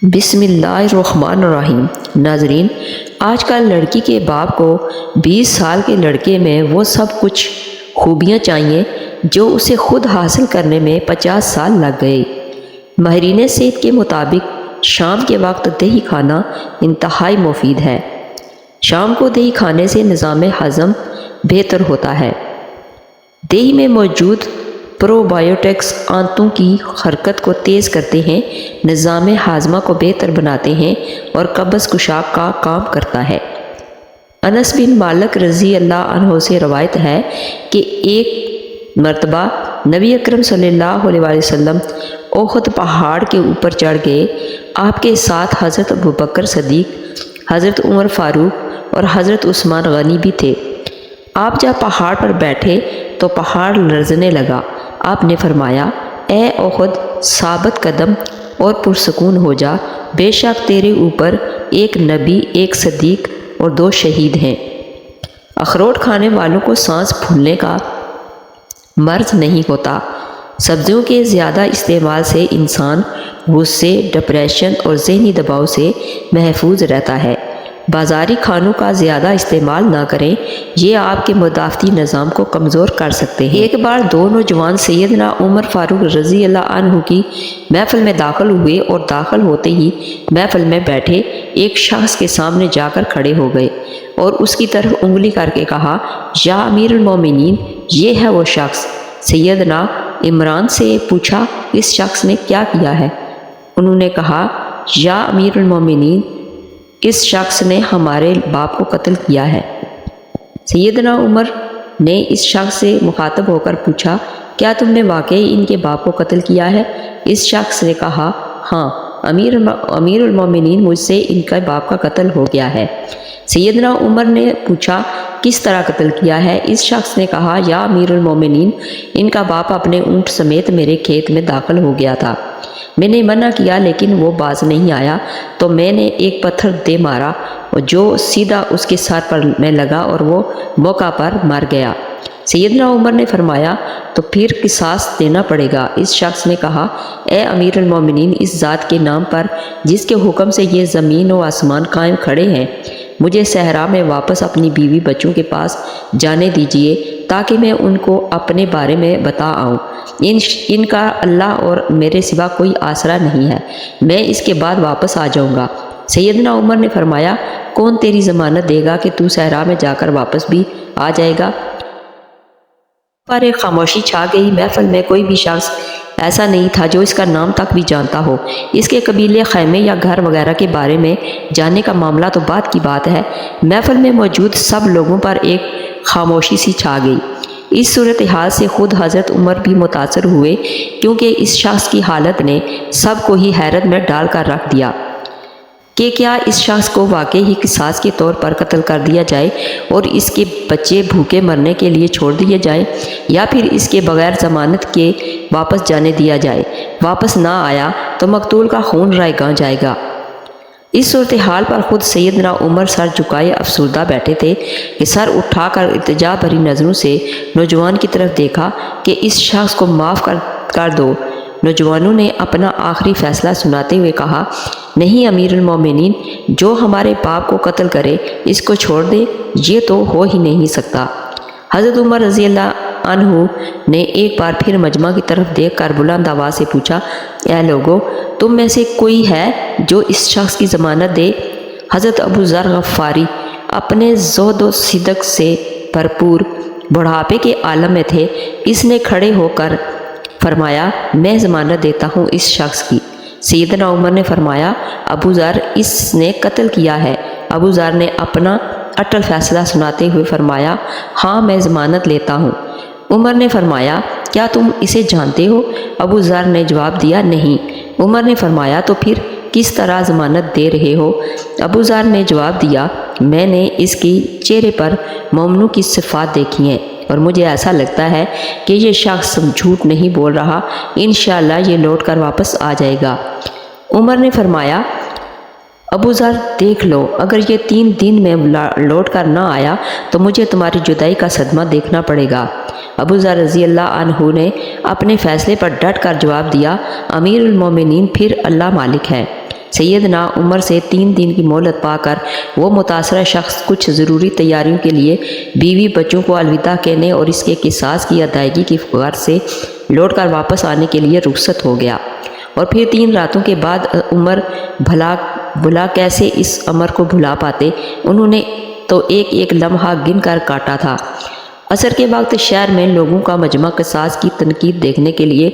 بسم اللہ الرحمن الرحیم۔ ناظرین، آج کل لڑکی کے باپ کو 20 سال کے لڑکے میں وہ سب کچھ خوبیاں چاہیے جو اسے خود حاصل کرنے میں 50 سال لگ گئے۔ ماہرین صحت کے مطابق شام کے وقت دہی کھانا انتہائی مفید ہے۔ شام کو دہی کھانے سے نظام ہضم بہتر ہوتا ہے۔ دہی میں موجود پرو بایوٹکس آنتوں کی حرکت کو تیز کرتے ہیں، نظام ہاضمہ کو بہتر بناتے ہیں اور قبض کشاک کا کام کرتا ہے۔ انس بن مالک رضی اللہ عنہ سے روایت ہے کہ ایک مرتبہ نبی اکرم صلی اللہ علیہ وسلم احد پہاڑ کے اوپر چڑھ گئے۔ آپ کے ساتھ حضرت ابوبکر صدیق، حضرت عمر فاروق اور حضرت عثمان غنی بھی تھے۔ آپ جب پہاڑ پر بیٹھے تو پہاڑ لرزنے لگا۔ آپ نے فرمایا، اے احد، ثابت قدم اور پرسکون ہو جا، بے شک تیرے اوپر ایک نبی، ایک صدیق اور 2 شہید ہیں۔ اخروٹ کھانے والوں کو سانس پھولنے کا مرض نہیں ہوتا۔ سبزیوں کے زیادہ استعمال سے انسان غصے، ڈپریشن اور ذہنی دباؤ سے محفوظ رہتا ہے۔ بازاری کھانوں کا زیادہ استعمال نہ کریں، یہ آپ کے مدافعتی نظام کو کمزور کر سکتے ہیں۔ ایک بار 2 نوجوان سیدنا عمر فاروق رضی اللہ عنہ کی محفل میں داخل ہوئے اور داخل ہوتے ہی محفل میں بیٹھے ایک شخص کے سامنے جا کر کھڑے ہو گئے اور اس کی طرف انگلی کر کے کہا، یا امیر المومنین، یہ ہے وہ شخص۔ سیدنا عمران سے پوچھا، اس شخص نے کیا کیا ہے؟ انہوں نے کہا، یا امیر المومنین، اس شخص نے ہمارے باپ کو قتل کیا ہے۔ سیدنا عمر نے اس شخص سے مخاطب ہو کر پوچھا، کیا تم نے واقعی ان کے باپ کو قتل کیا ہے؟ اس شخص نے کہا، ہاں امیر المومنین، مجھ سے ان کا باپ کا قتل ہو گیا ہے۔ سیدنا عمر نے پوچھا، کس طرح قتل کیا ہے؟ اس شخص نے کہا، یا امیر المومنین، ان کا باپ اپنے اونٹ سمیت میرے کھیت میں داخل ہو گیا تھا۔ میں نے منع کیا لیکن وہ باز نہیں آیا تو میں نے ایک پتھر دے مارا جو سیدھا اس کے سر پر میں لگا اور وہ موقع پر مر گیا۔ سیدنا عمر نے فرمایا، تو پھر قصاص دینا پڑے گا۔ اس شخص نے کہا، اے امیر المومنین، اس ذات کے نام پر جس کے حکم سے یہ زمین و آسمان قائم کھڑے ہیں، مجھے صحرا میں واپس اپنی بیوی بچوں کے پاس جانے دیجیے تاکہ میں ان کو اپنے بارے میں بتا آؤں۔ ان کا اللہ اور میرے سوا کوئی آسرا نہیں ہے، میں اس کے بعد واپس آ جاؤں گا۔ سیدنا عمر نے فرمایا، کون تیری ضمانت دے گا کہ تو صحرا میں جا کر واپس بھی آ جائے گا؟ پر ایک خاموشی چھا گئی۔ محفل میں کوئی بھی شخص ایسا نہیں تھا جو اس کا نام تک بھی جانتا ہو۔ اس کے قبیلے، خیمے یا گھر وغیرہ کے بارے میں جاننے کا معاملہ تو بعد کی بات ہے۔ محفل میں موجود سب لوگوں پر ایک خاموشی سی چھا گئی۔ اس صورتحال سے خود حضرت عمر بھی متاثر ہوئے کیونکہ اس شخص کی حالت نے سب کو ہی حیرت میں ڈال کر رکھ دیا کہ کیا اس شخص کو واقعی ہی قصاص کے طور پر قتل کر دیا جائے اور اس کے بچے بھوکے مرنے کے لیے چھوڑ دیے جائیں، یا پھر اس کے بغیر ضمانت کے واپس جانے دیا جائے۔ واپس نہ آیا تو مقتول کا خون رائیگاں جائے گا۔ اس صورتحال پر خود سیدنا عمر سر جھکائے افسردہ بیٹھے تھے کہ سر اٹھا کر التجا بھری نظروں سے نوجوان کی طرف دیکھا کہ اس شخص کو معاف کر دو۔ نوجوانوں نے اپنا آخری فیصلہ سناتے ہوئے کہا، نہیں امیر المومنین، جو ہمارے باپ کو قتل کرے اس کو چھوڑ دے، یہ تو ہو ہی نہیں سکتا۔ حضرت عمر رضی اللہ عنہ نے ایک بار پھر مجمع کی طرف دیکھ کر بلند آواز سے پوچھا، اے لوگو، تم میں سے کوئی ہے جو اس شخص کی ضمانت دے؟ حضرت ابو ذر غفاری اپنے زہد و صدق سے بھرپور بڑھاپے کے عالم میں تھے۔ اس نے کھڑے ہو کر فرمایا، میں ضمانت دیتا ہوں اس شخص کی۔ سیدنا عمر نے فرمایا، ابو ذر، اس نے قتل کیا ہے؟ ابو ذر نے اپنا اٹل فیصلہ سناتے ہوئے فرمایا، ہاں میں ضمانت لیتا ہوں۔ عمر نے فرمایا، کیا تم اسے جانتے ہو؟ ابو ذر نے جواب دیا، نہیں۔ عمر نے فرمایا، تو پھر کس طرح ضمانت دے رہے ہو؟ ابو ذر نے جواب دیا، میں نے اس کی چہرے پر مومنوں کی صفات دیکھی ہیں اور مجھے ایسا لگتا ہے کہ یہ شخص جھوٹ نہیں بول رہا، انشاءاللہ یہ لوٹ کر واپس آ جائے گا۔ عمر نے فرمایا، ابو ذر دیکھ لو، اگر یہ 3 دن میں لوٹ کر نہ آیا تو مجھے تمہاری جدائی کا صدمہ دیکھنا پڑے گا۔ ابو ذر رضی اللہ عنہ نے اپنے فیصلے پر ڈٹ کر جواب دیا، امیر المومنین، پھر اللہ مالک ہے۔ سیدنا عمر سے 3 دن کی مہلت پا کر وہ متاثرہ شخص کچھ ضروری تیاریوں کے لیے بیوی بچوں کو الوداع کہنے اور اس کے قصاص کی ادائیگی کی غرض سے لوٹ کر واپس آنے کے لیے رخصت ہو گیا۔ اور پھر 3 راتوں کے بعد عمر بھلا کیسے اس امر کو بھلا پاتے، انہوں نے تو ایک ایک لمحہ گن کر کاٹا تھا۔ عصر کے وقت شہر میں لوگوں کا مجمع قصاص کی تنقید دیکھنے کے لیے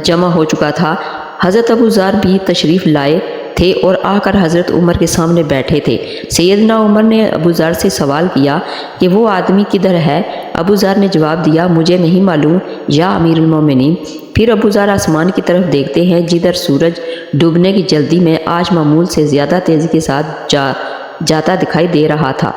جمع ہو چکا تھا۔ حضرت ابو ذر بھی تشریف لائے تھے اور آ کر حضرت عمر کے سامنے بیٹھے تھے۔ سیدنا عمر نے ابو ذر سے سوال کیا کہ وہ آدمی کدھر ہے؟ ابو ذر نے جواب دیا، مجھے نہیں معلوم یا امیر المومنین۔ پھر ابو ذر آسمان کی طرف دیکھتے ہیں جدھر سورج ڈوبنے کی جلدی میں آج معمول سے زیادہ تیزی کے ساتھ جاتا دکھائی دے رہا تھا۔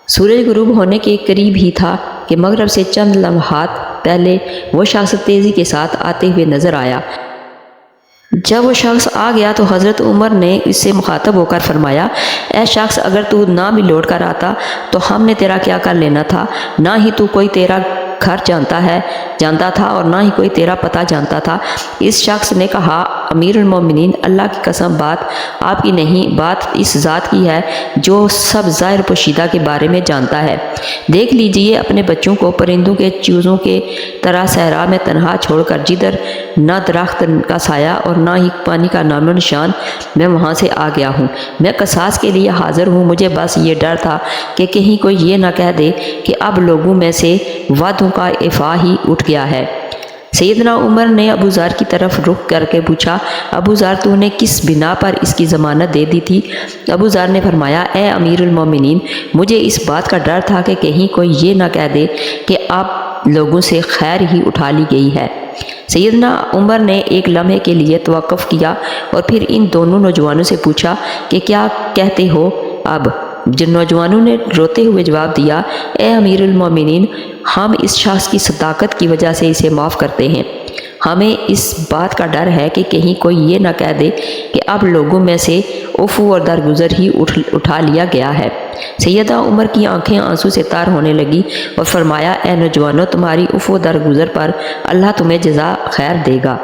سورج غروب ہونے کے قریب ہی تھا کہ مغرب سے چند لمحات پہلے وہ شخص تیزی کے ساتھ آتے ہوئے نظر آیا۔ جب وہ شخص آ گیا تو حضرت عمر نے اس سے مخاطب ہو کر فرمایا، اے شخص، اگر تو نہ بھی لوٹ کر آتا تو ہم نے تیرا کیا کر لینا تھا؟ نہ ہی تو کوئی تیرا گھر جانتا تھا اور نہ ہی کوئی تیرا پتہ جانتا تھا۔ اس شخص نے کہا، امیر المومنین، اللہ کی قسم بات آپ کی نہیں، بات اس ذات کی ہے جو سب ظاہر پوشیدہ کے بارے میں جانتا ہے۔ دیکھ لیجئے اپنے بچوں کو پرندوں کے چوزوں کے طرح صحرا میں تنہا چھوڑ کر، جدھر نہ درخت کا سایہ اور نہ ہی پانی کا نام و نشان، میں وہاں سے آ گیا ہوں۔ میں قصاص کے لیے حاضر ہوں۔ مجھے بس یہ ڈر تھا کہ کہیں کوئی یہ نہ کہہ دے کہ اب لوگوں میں سے وعدوں کا افاع ہی اٹھ گیا ہے۔ سیدنا عمر نے ابو ذر کی طرف رخ کر کے پوچھا، ابو ذر، تو نے کس بنا پر اس کی ضمانت دے دی تھی؟ ابو ذر نے فرمایا، اے امیر المومنین، مجھے اس بات کا ڈر تھا کہ کہیں کوئی یہ نہ کہہ دے کہ آپ لوگوں سے خیر ہی اٹھا لی گئی ہے۔ سیدنا عمر نے ایک لمحے کے لیے توقف کیا اور پھر ان دونوں نوجوانوں سے پوچھا کہ کیا کہتے ہو اب؟ جن نوجوانوں نے روتے ہوئے جواب دیا، اے امیر المومنین، ہم اس شخص کی صداقت کی وجہ سے اسے معاف کرتے ہیں۔ ہمیں اس بات کا ڈر ہے کہ کہیں کوئی یہ نہ کہہ دے کہ اب لوگوں میں سے عفو اور درگزر ہی اٹھا لیا گیا ہے۔ سیدہ عمر کی آنکھیں آنسو سے تار ہونے لگی اور فرمایا، اے نوجوانوں، تمہاری عفو و درگزر پر اللہ تمہیں جزا خیر دے گا۔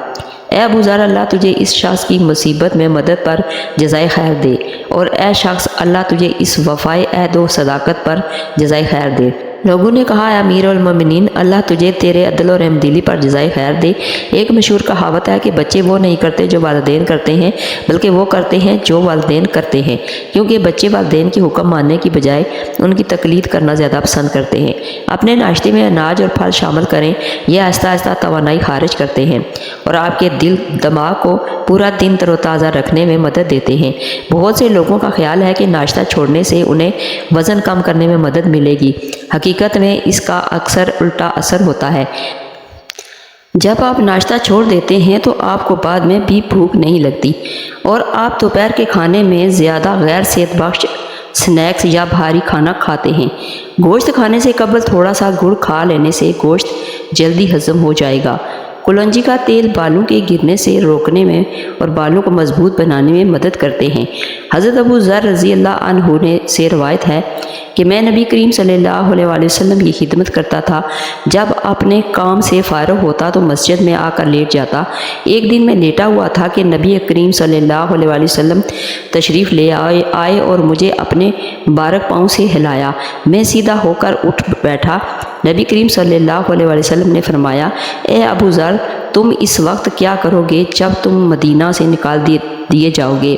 اے ابو ذر، اللہ تجھے اس شخص کی مصیبت میں مدد پر جزائے خیر دے، اور اے شخص، اللہ تجھے اس وفائے عہد و صداقت پر جزائے خیر دے۔ لوگوں نے کہا، اے امیر المومنین، اللہ تجھے تیرے عدل و رحم دلی پر جزائے خیر دے۔ ایک مشہور کہاوت ہے کہ بچے وہ نہیں کرتے جو والدین کرتے ہیں، بلکہ وہ کرتے ہیں جو والدین کرتے ہیں، کیونکہ بچے والدین کے حکم ماننے کی بجائے ان کی تقلید کرنا زیادہ پسند کرتے ہیں۔ اپنے ناشتے میں اناج اور پھل شامل کریں، یہ آہستہ آہستہ توانائی خارج کرتے ہیں اور آپ کے دل دماغ کو پورا دن تر و تازہ رکھنے میں مدد دیتے ہیں۔ بہت سے لوگوں کا خیال ہے کہ ناشتہ چھوڑنے سے انہیں وزن کم کرنے میں مدد ملے گی۔ حقیقت میں اس کا اکثر الٹا اثر ہوتا ہے۔ جب آپ ناشتہ چھوڑ دیتے ہیں تو آپ کو بعد میں بھی بھوک نہیں لگتی اور آپ دوپہر کے کھانے میں زیادہ غیر صحت بخش سنیکس یا بھاری کھانا کھاتے ہیں۔ گوشت کھانے سے قبل تھوڑا سا گڑ کھا لینے سے گوشت جلدی ہضم ہو جائے گا۔ کلونجی کا تیل بالوں کے گرنے سے روکنے میں اور بالوں کو مضبوط بنانے میں مدد کرتے ہیں۔ حضرت ابو ذر رضی اللہ عنہ سے روایت ہے کہ میں نبی کریم صلی اللہ علیہ وآلہ وسلم کی خدمت کرتا تھا۔ جب اپنے کام سے فارغ ہوتا تو مسجد میں آ کر لیٹ جاتا۔ ایک دن میں لیٹا ہوا تھا کہ نبی کریم صلی اللہ علیہ وآلہ وسلم تشریف لے آئے اور مجھے اپنے مبارک پاؤں سے ہلایا۔ میں سیدھا ہو کر اٹھ بیٹھا۔ نبی کریم صلی اللہ علیہ وآلہ وسلم نے فرمایا، اے ابو ذر، تم اس وقت کیا کرو گے جب تم مدینہ سے نکال دیے جاؤ گے؟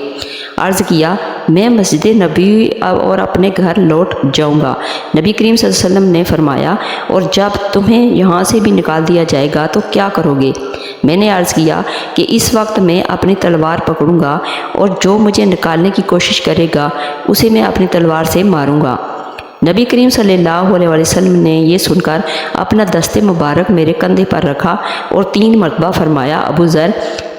عرض کیا، میں مسجد نبی اور اپنے گھر لوٹ جاؤں گا۔ نبی کریم صلی اللہ علیہ وسلم نے فرمایا، اور جب تمہیں یہاں سے بھی نکال دیا جائے گا تو کیا کرو گے؟ میں نے عرض کیا کہ اس وقت میں اپنی تلوار پکڑوں گا اور جو مجھے نکالنے کی کوشش کرے گا اسے میں اپنی تلوار سے ماروں گا۔ نبی کریم صلی اللہ علیہ وآلہ وسلم نے یہ سن کر اپنا دست مبارک میرے کندھے پر رکھا اور 3 مرتبہ فرمایا، ابو ذر،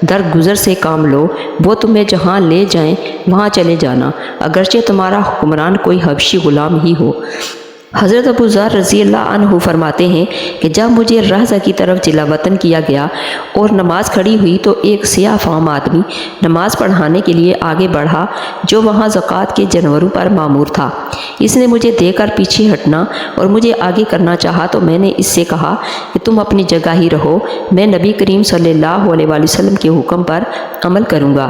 درگزر سے کام لو، وہ تمہیں جہاں لے جائیں وہاں چلے جانا، اگرچہ تمہارا حکمران کوئی حبشی غلام ہی ہو۔ حضرت ابو ذر رضی اللہ عنہ فرماتے ہیں کہ جب مجھے رہزہ کی طرف جلا وطن کیا گیا اور نماز کھڑی ہوئی تو ایک سیاہ فام آدمی نماز پڑھانے کے لیے آگے بڑھا جو وہاں زکوٰۃ کے جانوروں پر مامور تھا۔ اس نے مجھے دیکھ کر پیچھے ہٹنا اور مجھے آگے کرنا چاہا تو میں نے اس سے کہا کہ تم اپنی جگہ ہی رہو، میں نبی کریم صلی اللہ علیہ وآلہ وسلم کے حکم پر عمل کروں گا۔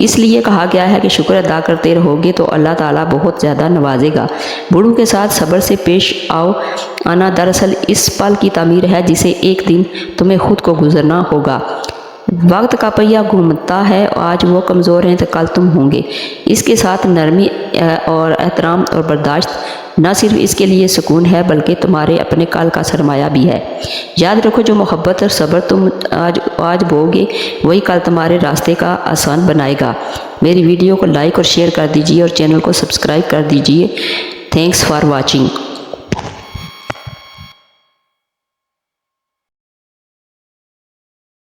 اس لیے کہا گیا ہے کہ شکر ادا کرتے رہو گے تو اللہ تعالیٰ بہت زیادہ نوازے گا۔ بوڑھوں کے ساتھ صبر سے پیش آنا دراصل اس پل کی تعمیر ہے جسے ایک دن تمہیں خود کو گزرنا ہوگا۔ وقت کا پہیہ گھومتا ہے، آج وہ کمزور ہیں تو کل تم ہوں گے۔ اس کے ساتھ نرمی اور احترام اور برداشت نہ صرف اس کے لیے سکون ہے بلکہ تمہارے اپنے کل کا سرمایہ بھی ہے۔ یاد رکھو جو محبت اور صبر تم آج بو گے وہی کل تمہارے راستے کا آسان بنائے گا۔ میری ویڈیو کو لائک اور شیئر کر دیجیے اور چینل کو سبسکرائب کر دیجیے۔ Thanks for watching.